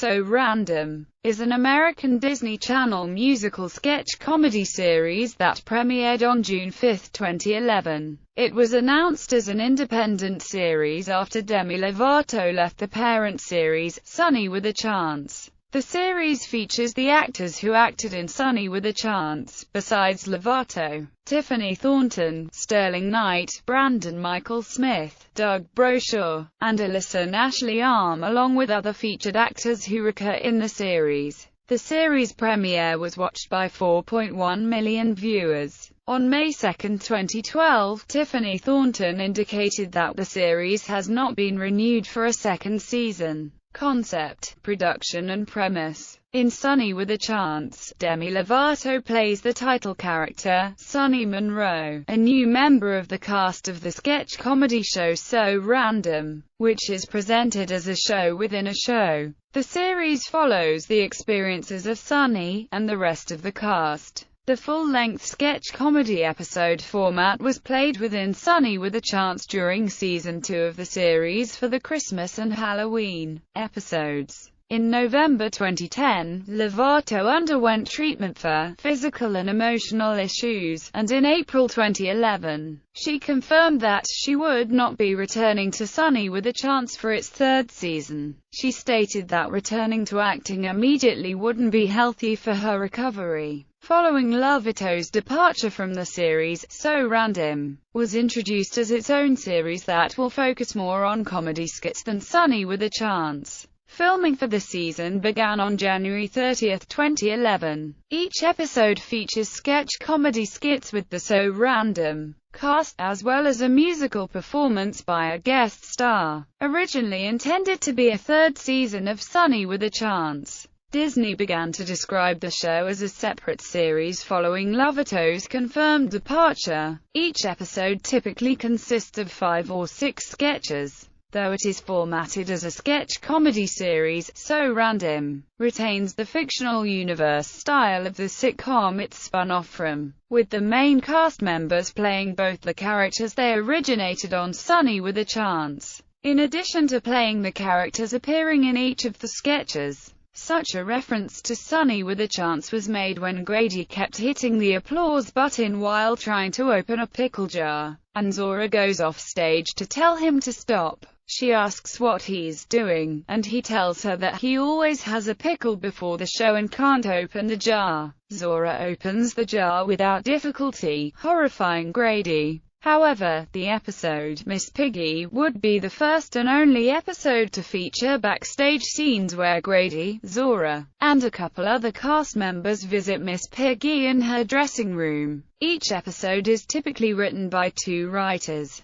So Random is an American Disney Channel musical sketch comedy series that premiered on June 5, 2011. It was announced as an independent series after Demi Lovato left the parent series, Sunny with a Chance. The series features the actors who acted in Sunny with a Chance, besides Lovato: Tiffany Thornton, Sterling Knight, Brandon Michael Smith, Doug Brochure, and Alyssa Ashley Arm, along with other featured actors who recur in the series. The series premiere was watched by 4.1 million viewers. On May 2, 2012, Tiffany Thornton indicated that the series has not been renewed for a second season. Concept, production and premise. In Sunny with a Chance, Demi Lovato plays the title character, Sunny Monroe, a new member of the cast of the sketch comedy show So Random, which is presented as a show within a show. The series follows the experiences of Sunny and the rest of the cast. The full-length sketch comedy episode format was played within Sunny with a Chance during Season 2 of the series for the Christmas and Halloween episodes. In November 2010, Lovato underwent treatment for physical and emotional issues, and in April 2011, she confirmed that she would not be returning to Sunny with a Chance for its third season. She stated that returning to acting immediately wouldn't be healthy for her recovery. Following Lovato's departure from the series, So Random was introduced as its own series that will focus more on comedy skits than Sunny with a Chance. Filming for the season began on January 30, 2011. Each episode features sketch comedy skits with the So Random cast, as well as a musical performance by a guest star. Originally intended to be a third season of Sunny with a Chance, Disney began to describe the show as a separate series following Lovato's confirmed departure. Each episode typically consists of 5 or 6 sketches. Though it is formatted as a sketch comedy series, So Random retains the fictional universe style of the sitcom it spun off from, with the main cast members playing both the characters they originated on Sunny with a Chance, in addition to playing the characters appearing in each of the sketches. Such a reference to Sunny with a Chance was made when Grady kept hitting the applause button while trying to open a pickle jar, and Zora goes off stage to tell him to stop. She asks what he's doing, and he tells her that he always has a pickle before the show and can't open the jar. Zora opens the jar without difficulty, horrifying Grady. However, the episode, Miss Piggy, would be the first and only episode to feature backstage scenes where Grady, Zora, and a couple other cast members visit Miss Piggy in her dressing room. Each episode is typically written by 2 writers.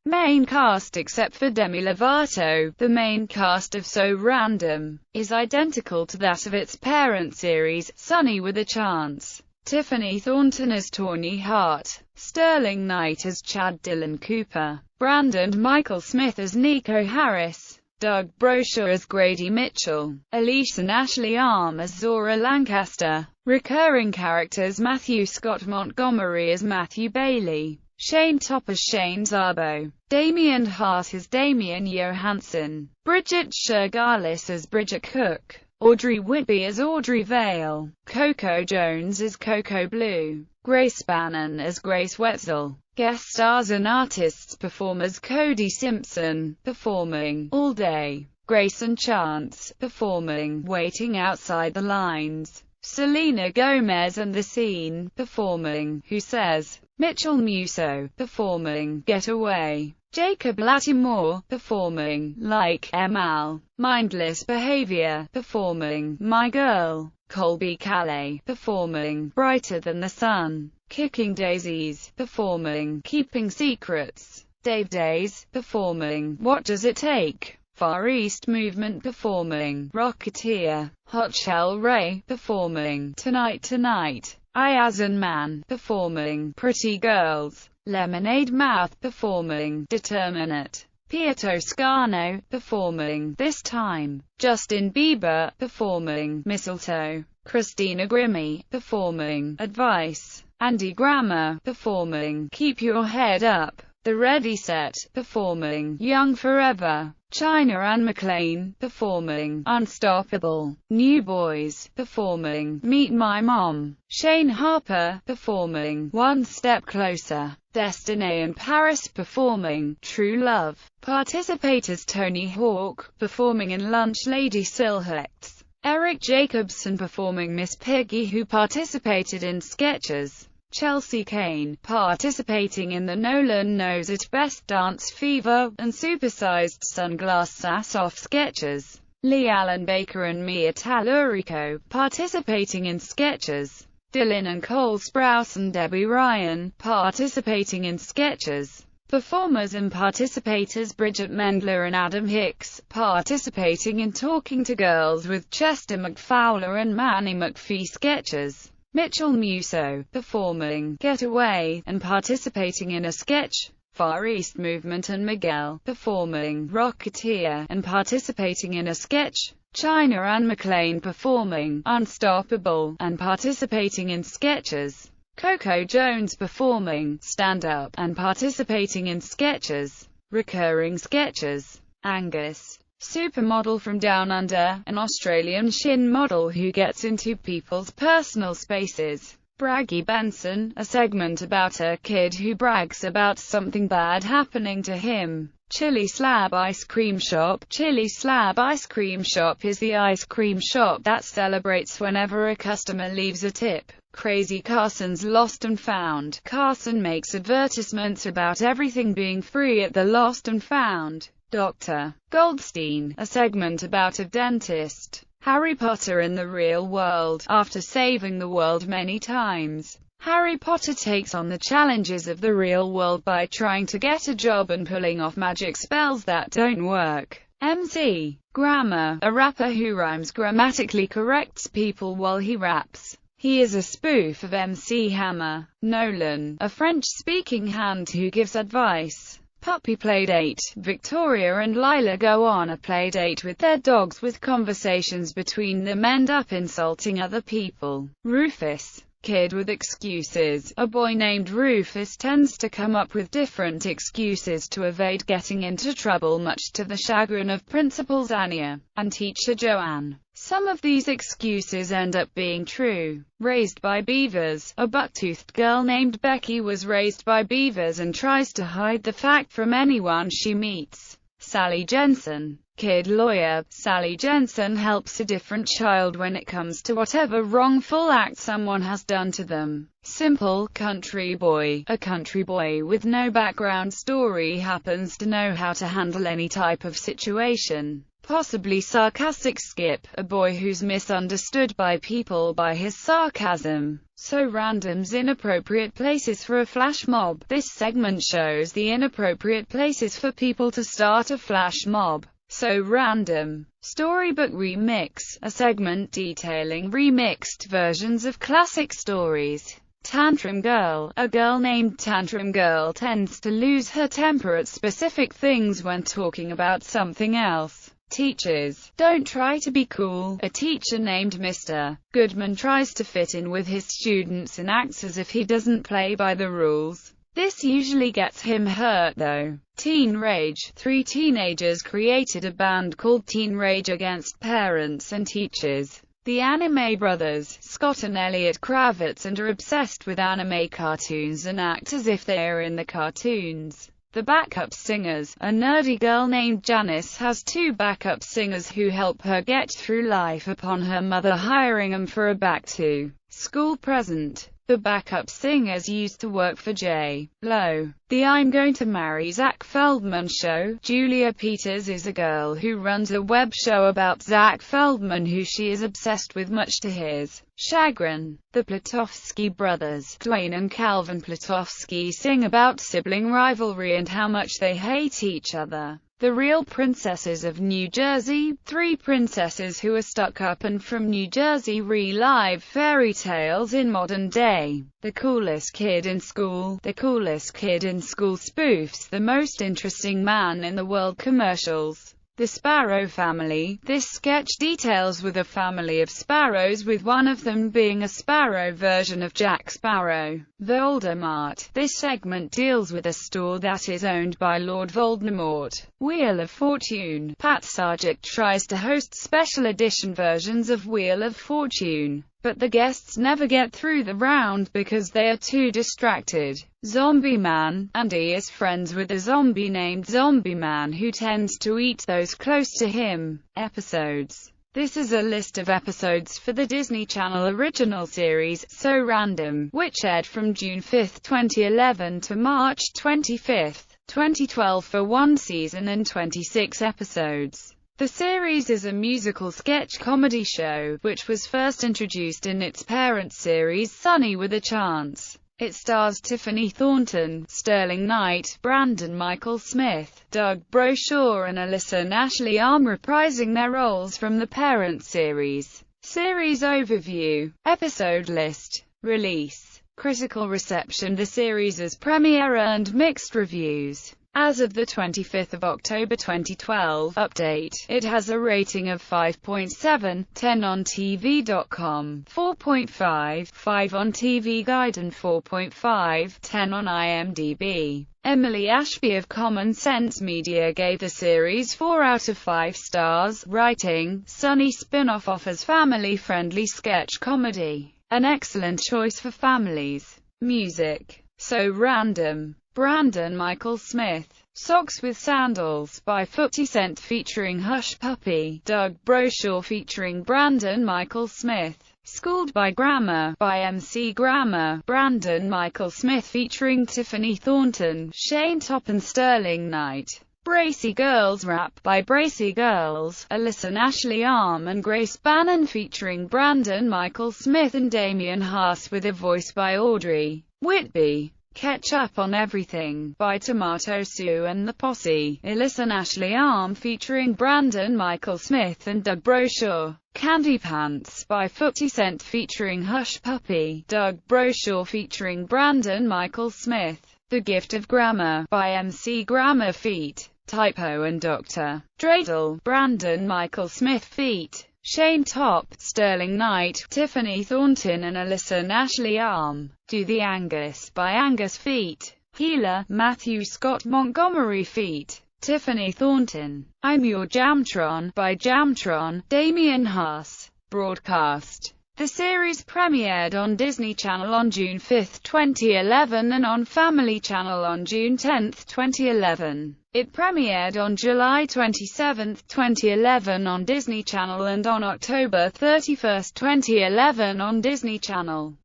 Main cast. Except for Demi Lovato, the main cast of So Random is identical to that of its parent series, Sunny with a Chance. Tiffany Thornton as Tawny Hart, Sterling Knight as Chad Dylan Cooper, Brandon Michael Smith as Nico Harris, Doug Brochure as Grady Mitchell, Alyssa Ashley Arm as Zora Lancaster. Recurring characters: Matthew Scott Montgomery as Matthew Bailey, Shane Top as Shane Zabo, Damien Hart as Damien Johansson, Bridget Shergalis as Bridget Cook, Audrey Whitby as Audrey Vale, Coco Jones as Coco Blue, Grace Bannon as Grace Wetzel. Guest stars and artists: performers Cody Simpson, performing All Day; Grayson Chance, performing Waiting Outside the Lines; Selena Gomez and The Scene, performing Who Says; Mitchell Musso, performing Get Away; Jacob Latimore, performing Like Emal; Mindless Behavior, performing My Girl; Colby Calais, performing Brighter Than the Sun; Kicking Daisies, performing Keeping Secrets; Dave Days, performing What Does It Take; Far East Movement, performing Rocketeer; Hot Shell Ray, performing Tonight Tonight; Ayazan Man, performing Pretty Girls; Lemonade Mouth, performing Determinate; Pia Toscano, performing This Time; Justin Bieber, performing Mistletoe; Christina Grimmie, performing Advice; Andy Grammer, performing Keep Your Head Up; The Ready Set, performing Young Forever. China and McLean, performing Unstoppable. New Boys, performing Meet My Mom. Shane Harper, performing One Step Closer. Destiny and Paris, performing True Love. Participators: Tony Hawk, performing in Lunch Lady Silhouettes. Eric Jacobson, performing Miss Piggy, who participated in sketches. Chelsea Kane, participating in the Nolan Knows It Best Dance Fever and Supersized Sunglass Sass-Off sketches. Lee Allen Baker and Mia Tallurico, participating in sketches. Dylan and Cole Sprouse and Debbie Ryan, participating in sketches. Performers and participators: Bridget Mendler and Adam Hicks, participating in Talking to Girls with Chester McFowler and Manny McPhee sketches. Mitchell Musso, performing Getaway, and participating in a sketch. Far East Movement and Miguel, performing Rocketeer, and participating in a sketch. China and McLean, performing Unstoppable, and participating in sketches. Coco Jones, performing Stand Up, and participating in sketches. Recurring sketches. Angus, supermodel from Down Under, an Australian shin model who gets into people's personal spaces. Braggy Benson, a segment about a kid who brags about something bad happening to him. Chili Slab Ice Cream Shop. Chili Slab Ice Cream Shop is the ice cream shop that celebrates whenever a customer leaves a tip. Crazy Carson's Lost and Found. Carson makes advertisements about everything being free at the Lost and Found. Dr. Goldstein, a segment about a dentist. Harry Potter in the Real World. After saving the world many times, Harry Potter takes on the challenges of the real world by trying to get a job and pulling off magic spells that don't work. MC Grammar, a rapper who rhymes grammatically corrects people while he raps. He is a spoof of MC Hammer. Nolan, a French-speaking hand who gives advice. Puppy Playdate. Victoria and Lila go on a playdate with their dogs, with conversations between them end up insulting other people. Rufus, kid with excuses. A boy named Rufus tends to come up with different excuses to evade getting into trouble, much to the chagrin of Principals Anya and teacher Joanne. Some of these excuses end up being true. Raised by beavers. A buck-toothed girl named Becky was raised by beavers and tries to hide the fact from anyone she meets. Sally Jensen, kid lawyer. Sally Jensen helps a different child when it comes to whatever wrongful act someone has done to them. Simple country boy. A country boy with no background story happens to know how to handle any type of situation. Possibly sarcastic. Skip, a boy who's misunderstood by people by his sarcasm. So random's inappropriate places for a flash mob. This segment shows the inappropriate places for people to start a flash mob. So random. Storybook Remix, a segment detailing remixed versions of classic stories. Tantrum Girl, a girl named Tantrum Girl tends to lose her temper at specific things when talking about something else. Teachers, don't try to be cool. A teacher named Mr. Goodman tries to fit in with his students and acts as if he doesn't play by the rules. This usually gets him hurt though. Teen Rage. 3 teenagers created a band called Teen Rage against parents and teachers. The anime brothers, Scott and Elliot Kravitz, and are obsessed with anime cartoons and act as if they are in the cartoons. The Backup Singers. A nerdy girl named Janice has 2 backup singers who help her get through life upon her mother hiring them for a back-to-school present. The backup singers used to work for J. Lo. The I'm Going to Marry Zach Feldman show. Julia Peters is a girl who runs a web show about Zach Feldman, who she is obsessed with, much to his chagrin. The Platofsky brothers, Dwayne and Calvin Platofsky, sing about sibling rivalry and how much they hate each other. The Real Princesses of New Jersey. 3 princesses who are stuck up and from New Jersey relive fairy tales in modern day. The Coolest Kid in School. The Coolest Kid in School spoofs the Most Interesting Man in the World commercials. The Sparrow Family. This sketch details with a family of sparrows, with one of them being a sparrow version of Jack Sparrow. Voldemort. This segment deals with a store that is owned by Lord Voldemort. Wheel of Fortune. Pat Sajak tries to host special edition versions of Wheel of Fortune, but the guests never get through the round because they are too distracted. Zombie Man. Andy is friends with a zombie named Zombie Man who tends to eat those close to him. Episodes. This is a list of episodes for the Disney Channel original series, So Random, which aired from June 5, 2011 to March 25, 2012 for one season and 26 episodes. The series is a musical sketch comedy show, which was first introduced in its parent series Sunny with a Chance. It stars Tiffany Thornton, Sterling Knight, Brandon Michael Smith, Doug Broshaw and Alyssa Ashley Arm reprising their roles from the parent series. Series overview. Episode list. Release. Critical reception. The series' premiere earned mixed reviews. As of the 25th of October 2012 update, it has a rating of 5.7, 10 on TV.com, 4.5, 5 on TV Guide and 4.5, 10 on IMDb. Emily Ashby of Common Sense Media gave the series 4 out of 5 stars, writing, "Sunny spin-off offers family-friendly sketch comedy. An excellent choice for families." Music. So Random. Brandon Michael Smith. Socks with Sandals by 50 Cent featuring Hush Puppy. Doug Broshaw featuring Brandon Michael Smith. Schooled by Grammar by MC Grammar. Brandon Michael Smith featuring Tiffany Thornton, Shane Top and Sterling Knight. Bracy Girls Rap by Bracy Girls, Alyssa Ashley Arm and Grace Bannon featuring Brandon Michael Smith and Damian Haas with a voice by Audrey Whitby. Ketchup on Everything by Tomato Sue and the Posse, Alyssa Ashley Arm featuring Brandon Michael Smith and Doug Broshaw. Candy Pants by 50 Cent featuring Hush Puppy, Doug Broshaw featuring Brandon Michael Smith. The Gift of Grammar by MC Grammar feat. Typo and Dr. Dreidel, Brandon Michael Smith feat. Shane Top, Sterling Knight, Tiffany Thornton and Alyssa Ashley Arm. Do the Angus by Angus feat. Healer, Matthew Scott Montgomery feat. Tiffany Thornton. I'm Your Jamtron by Jamtron, Damian Haas. Broadcast. The series premiered on Disney Channel on June 5, 2011 and on Family Channel on June 10, 2011. It premiered on July 27, 2011 on Disney Channel and on October 31, 2011 on Disney Channel.